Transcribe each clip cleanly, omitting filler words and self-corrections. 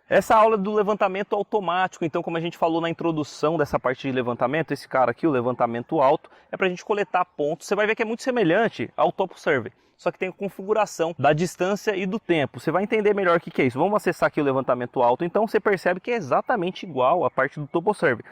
Essa aula é do levantamento automático, então como a gente falou na introdução dessa parte de levantamento, esse cara aqui, o levantamento alto, é para a gente coletar pontos. Você vai ver que é muito semelhante ao Topo Survey, só que tem a configuração da distância e do tempo. Você vai entender melhor o que é isso. Vamos acessar aqui o levantamento alto, então você percebe que é exatamente igual à parte do Topo Survey.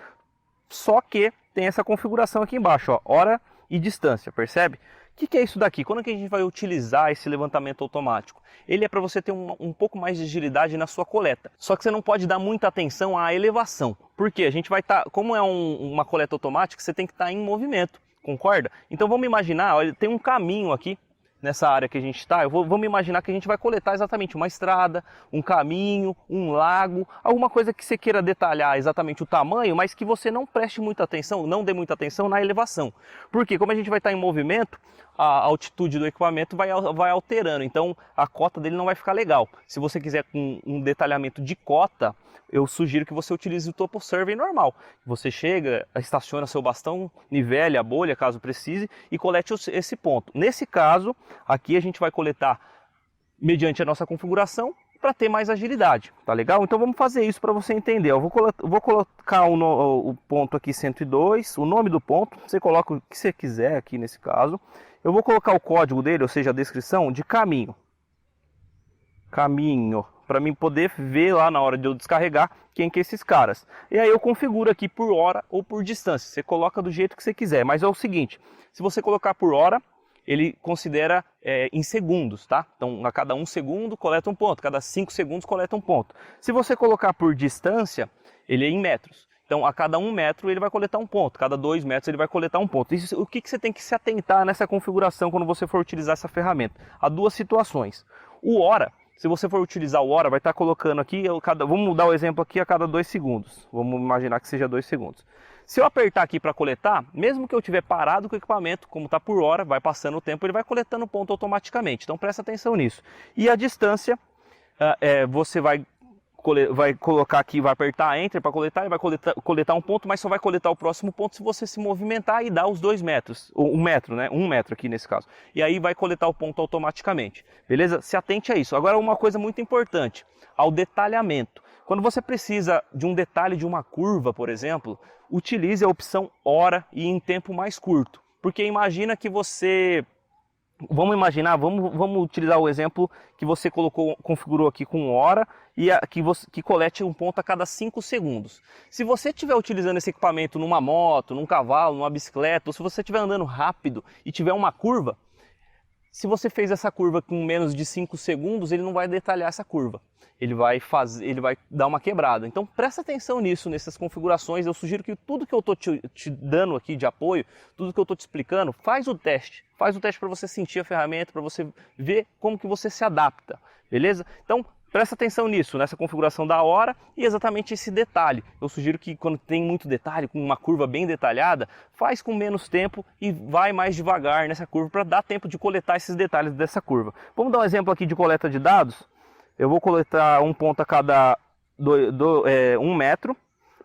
Só que tem essa configuração aqui embaixo, ó, hora e distância, percebe? O que é isso daqui? Quando que a gente vai utilizar esse levantamento automático? Ele é para você ter um pouco mais de agilidade na sua coleta. Só que você não pode dar muita atenção à elevação. Por quê? A gente vai estar, como é uma coleta automática, você tem que estar em movimento, concorda? Então vamos imaginar, olha, tem um caminho aqui nessa área que a gente está. Vamos imaginar que a gente vai coletar exatamente uma estrada, um caminho, um lago, alguma coisa que você queira detalhar exatamente o tamanho, mas que você não preste muita atenção, não dê muita atenção na elevação. Porque como a gente vai estar em movimento, a altitude do equipamento vai alterando, então a cota dele não vai ficar legal. Se você quiser um detalhamento de cota, eu sugiro que você utilize o Topo Survey normal. Você chega, estaciona seu bastão, nivele a bolha caso precise e colete esse ponto. Nesse caso, aqui a gente vai coletar mediante a nossa configuração para ter mais agilidade, tá legal? Então vamos fazer isso para você entender. Eu vou colocar o ponto aqui 102, o nome do ponto, você coloca o que você quiser aqui nesse caso. Eu vou colocar o código dele, ou seja, a descrição de caminho. Caminho, para mim poder ver lá na hora de eu descarregar quem que é esses caras. E aí eu configuro aqui por hora ou por distância. Você coloca do jeito que você quiser, mas é o seguinte, se você colocar por hora, ele considera em segundos, tá? Então a cada 1 segundo coleta um ponto, cada 5 segundos coleta um ponto. Se você colocar por distância, ele é em metros. Então, a cada 1 metro ele vai coletar um ponto, cada 2 metros ele vai coletar um ponto. Isso, o que você tem que se atentar nessa configuração quando você for utilizar essa ferramenta? Há duas situações. O hora, se você for utilizar o hora, vai estar colocando aqui, vamos mudar o exemplo aqui a cada 2 segundos. Vamos imaginar que seja 2 segundos. Se eu apertar aqui para coletar, mesmo que eu tiver parado com o equipamento, como está por hora, vai passando o tempo, ele vai coletando ponto automaticamente. Então, presta atenção nisso. E a distância, você vai colocar aqui, vai apertar Enter para coletar, ele vai coletar um ponto, mas só vai coletar o próximo ponto se você se movimentar e dar os 2 metros, ou 1 metro, né? 1 metro aqui nesse caso. E aí vai coletar o ponto automaticamente, beleza? Se atente a isso. Agora uma coisa muito importante, ao detalhamento. Quando você precisa de um detalhe de uma curva, por exemplo, utilize a opção hora e em tempo mais curto. Porque imagina que você... Vamos imaginar, vamos utilizar o exemplo que você configurou aqui com hora e que colete um ponto a cada 5 segundos. Se você estiver utilizando esse equipamento numa moto, num cavalo, numa bicicleta, ou se você estiver andando rápido e tiver uma curva, se você fez essa curva com menos de 5 segundos, ele não vai detalhar essa curva. Ele vai dar uma quebrada. Então presta atenção nisso, nessas configurações. Eu sugiro que tudo que eu estou te dando aqui de apoio, tudo que eu estou te explicando, faz o teste. Faz o teste para você sentir a ferramenta, para você ver como que você se adapta, beleza? Então presta atenção nisso, nessa configuração da hora e exatamente esse detalhe. Eu sugiro que quando tem muito detalhe, com uma curva bem detalhada, faz com menos tempo e vai mais devagar nessa curva para dar tempo de coletar esses detalhes dessa curva. Vamos dar um exemplo aqui de coleta de dados. Eu vou coletar um ponto a cada 1 metro,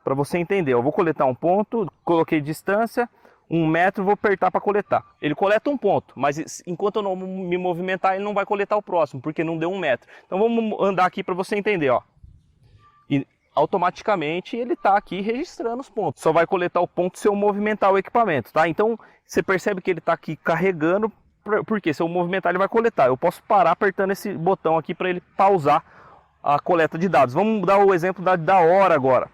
para você entender. Eu vou coletar um ponto, coloquei distância, 1 metro, vou apertar para coletar. Ele coleta um ponto, mas enquanto eu não me movimentar, ele não vai coletar o próximo, porque não deu 1 metro. Então vamos andar aqui para você entender, ó. E automaticamente ele está aqui registrando os pontos. Só vai coletar o ponto se eu movimentar o equipamento, tá? Então você percebe que ele está aqui carregando, porque se eu movimentar ele vai coletar. Eu posso parar apertando esse botão aqui para ele pausar a coleta de dados. Vamos dar o exemplo da hora agora.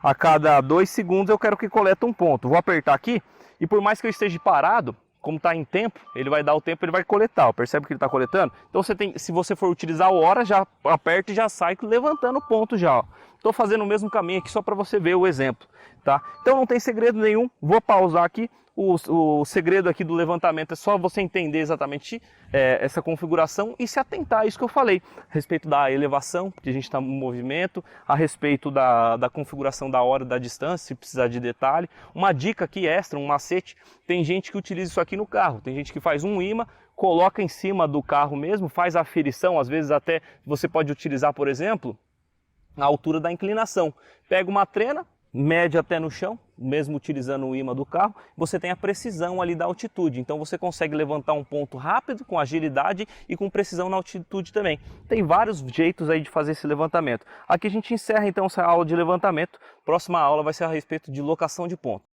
A cada 2 segundos eu quero que coleta um ponto. Vou apertar aqui e por mais que eu esteja parado, como está em tempo, ele vai dar o tempo, ele vai coletar. Percebe que ele está coletando? Então se você for utilizar a hora, já aperta e já sai levantando o ponto já. Estou fazendo o mesmo caminho aqui só para você ver o exemplo, tá? Então não tem segredo nenhum. Vou pausar aqui. O segredo aqui do levantamento é só você entender exatamente essa configuração e se atentar a isso que eu falei, a respeito da elevação, porque a gente está em movimento, a respeito da configuração da hora, da distância, se precisar de detalhe. Uma dica aqui extra, um macete, tem gente que utiliza isso aqui no carro, tem gente que faz um imã, coloca em cima do carro mesmo, faz a aferição, às vezes até você pode utilizar, por exemplo, a altura da inclinação. Pega uma trena, mede até no chão, mesmo utilizando o imã do carro, você tem a precisão ali da altitude. Então você consegue levantar um ponto rápido, com agilidade e com precisão na altitude também. Tem vários jeitos aí de fazer esse levantamento. Aqui a gente encerra então essa aula de levantamento. Próxima aula vai ser a respeito de locação de ponto.